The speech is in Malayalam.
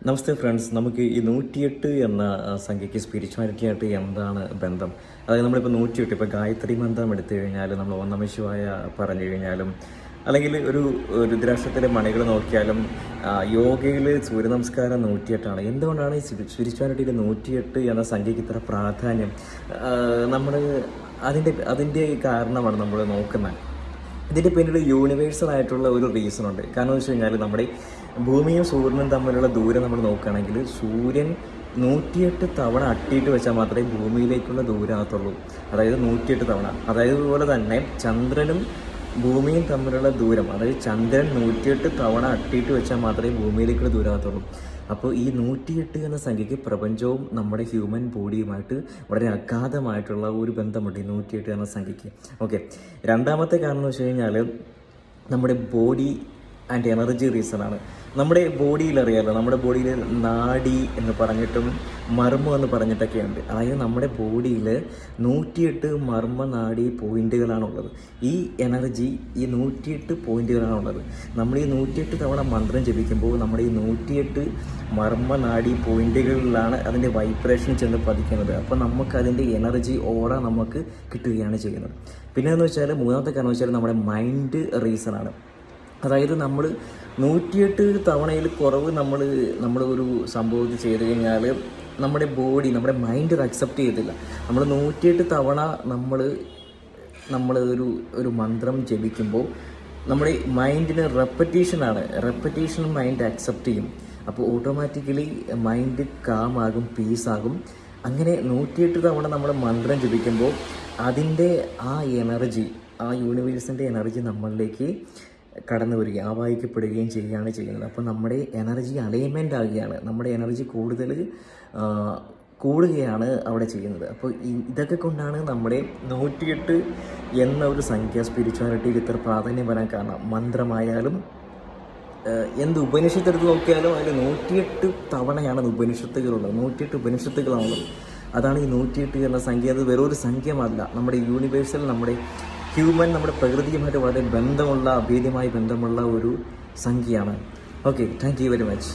നമസ്തേ ഫ്രണ്ട്സ്, നമുക്ക് ഈ 108 എന്ന സംഖ്യയ്ക്ക് സ്പിരിച്വാലിറ്റി ആയിട്ട് എന്താണ് ബന്ധം? അതായത് നമ്മളിപ്പോൾ 108 ഇപ്പോൾ ഗായത്രി മന്ത്രം എടുത്തു കഴിഞ്ഞാൽ നമ്മൾ ഓം നമഃ ശിവായ പറഞ്ഞു കഴിഞ്ഞാലും അല്ലെങ്കിൽ ഒരു രുദ്രാക്ഷത്തിലെ മണികൾ നോക്കിയാലും യോഗയിൽ സൂര്യനമസ്കാരം 108ആണ്. എന്തുകൊണ്ടാണ് ഈ സ്പിരിച്വാലിറ്റിയിൽ 108 എന്ന സംഖ്യയ്ക്ക് ഇത്ര പ്രാധാന്യം? നമ്മൾ അതിൻ്റെ കാരണമാണ് നമ്മൾ നോക്കുന്നത്. ഇതിൻ്റെ പിന്നിൽ യൂണിവേഴ്സൽ ആയിട്ടുള്ള ഒരു റീസൺ ഉണ്ട്. കാരണം എന്ന് വെച്ച് കഴിഞ്ഞാൽ നമ്മുടെ ഭൂമിയും സൂര്യനും തമ്മിലുള്ള ദൂരം നമ്മൾ നോക്കുകയാണെങ്കിൽ സൂര്യൻ 108 തവണ അട്ടിയിട്ട് വെച്ചാൽ മാത്രമേ ഭൂമിയിലേക്കുള്ള ദൂരം ആകത്തുള്ളൂ. അതായത് 108 തവണ. അതായത് അതുപോലെ തന്നെ ചന്ദ്രനും ഭൂമിയും തമ്മിലുള്ള ദൂരം, അതായത് ചന്ദ്രൻ 108 തവണ അട്ടിയിട്ട് വെച്ചാൽ മാത്രമേ ഭൂമിയിലേക്കുള്ള ദൂരം ആകത്തുള്ളൂ. അപ്പോൾ ഈ 108 എന്ന സംഖ്യയ്ക്ക് പ്രപഞ്ചവും നമ്മുടെ ഹ്യൂമൻ ബോഡിയുമായിട്ട് വളരെ അഗാധമായിട്ടുള്ള ഒരു ബന്ധമുണ്ട് ഈ 108 എന്ന സംഖ്യയ്ക്ക്. ഓക്കെ, രണ്ടാമത്തെ കാരണം എന്ന് വെച്ച് കഴിഞ്ഞാൽ നമ്മുടെ ബോഡി ആൻഡ് എനർജി റീസണാണ്. നമ്മുടെ ബോഡിയിൽ അറിയാമല്ലോ, നമ്മുടെ ബോഡിയിൽ നാഡി എന്ന് പറഞ്ഞിട്ടും മർമ്മം എന്ന് പറഞ്ഞിട്ടൊക്കെ ഉണ്ട്. അതായത് നമ്മുടെ ബോഡിയിൽ 108 മർമ്മ നാഡി പോയിന്റുകളാണുള്ളത്. ഈ എനർജി ഈ 108 പോയിന്റുകളാണുള്ളത്. നമ്മൾ ഈ 108 തവണ മന്ത്രം ജപിക്കുമ്പോൾ നമ്മുടെ ഈ 108 മർമ്മ നാഡി പോയിന്റുകളിലാണ് അതിൻ്റെ വൈബ്രേഷൻ ചെന്ന് പതിക്കുന്നത്. അപ്പോൾ നമുക്ക് അതിൻ്റെ എനർജി ഓറ നമുക്ക് കിട്ടുകയാണ് ചെയ്യുന്നത്. പിന്നെ എന്ന് വെച്ചാൽ മൂന്നാമത്തെ കാരണം വെച്ചാൽ നമ്മുടെ മൈൻഡ് റീസണാണ്. അതായത് നമ്മൾ 108 തവണയിൽ കുറവ് നമ്മൾ ഒരു സംഭവം ചെയ്ത് കഴിഞ്ഞാൽ നമ്മുടെ ബോഡി, നമ്മുടെ മൈൻഡ് അത് അക്സെപ്റ്റ് ചെയ്തില്ല. നമ്മൾ 108 തവണ നമ്മൾ ഒരു മന്ത്രം ജപിക്കുമ്പോൾ നമ്മുടെ മൈൻഡിന് റെപ്പറ്റീഷൻ മൈൻഡ് അക്സെപ്റ്റ് ചെയ്യും. അപ്പോൾ ഓട്ടോമാറ്റിക്കലി മൈൻഡ് കാമാകും, പീസാകും. അങ്ങനെ 108 തവണ നമ്മൾ മന്ത്രം ജപിക്കുമ്പോൾ അതിൻ്റെ ആ എനർജി, ആ യൂണിവേഴ്സിൻ്റെ എനർജി നമ്മളിലേക്ക് കടന്നു വരികയും ആവാഹിക്കപ്പെടുകയും ചെയ്യുകയാണ് ചെയ്യുന്നത്. അപ്പോൾ നമ്മുടെ എനർജി അലൈൻമെൻ്റ് ആകുകയാണ്, നമ്മുടെ എനർജി കൂടുകയാണ് അവിടെ ചെയ്യുന്നത്. അപ്പോൾ ഇതൊക്കെ കൊണ്ടാണ് നമ്മുടെ 108 എന്ന ഒരു സംഖ്യ സ്പിരിച്വാലിറ്റിയിൽ ഇത്ര പ്രാധാന്യം വരാൻ കാരണം. മന്ത്രമായാലും എന്ത് ഉപനിഷത്തെടുത്ത് നോക്കിയാലും അതിൽ 108 തവണയാണ് ഉപനിഷത്തുകളുള്ളത്. 108 ഉപനിഷത്തുകളാണുള്ളത്. അതാണ് ഈ 108 എന്ന സംഖ്യ. അത് വെറൊരു സംഖ്യമല്ല, നമ്മുടെ യൂണിവേഴ്സൽ, നമ്മുടെ ഹ്യൂമൻ, നമ്മുടെ പ്രകൃതിയുമായിട്ട് വളരെ ബന്ധമുള്ള, അഭേദ്യമായി ബന്ധമുള്ള ഒരു സംഖ്യയാണ്. Okay, thank you very much.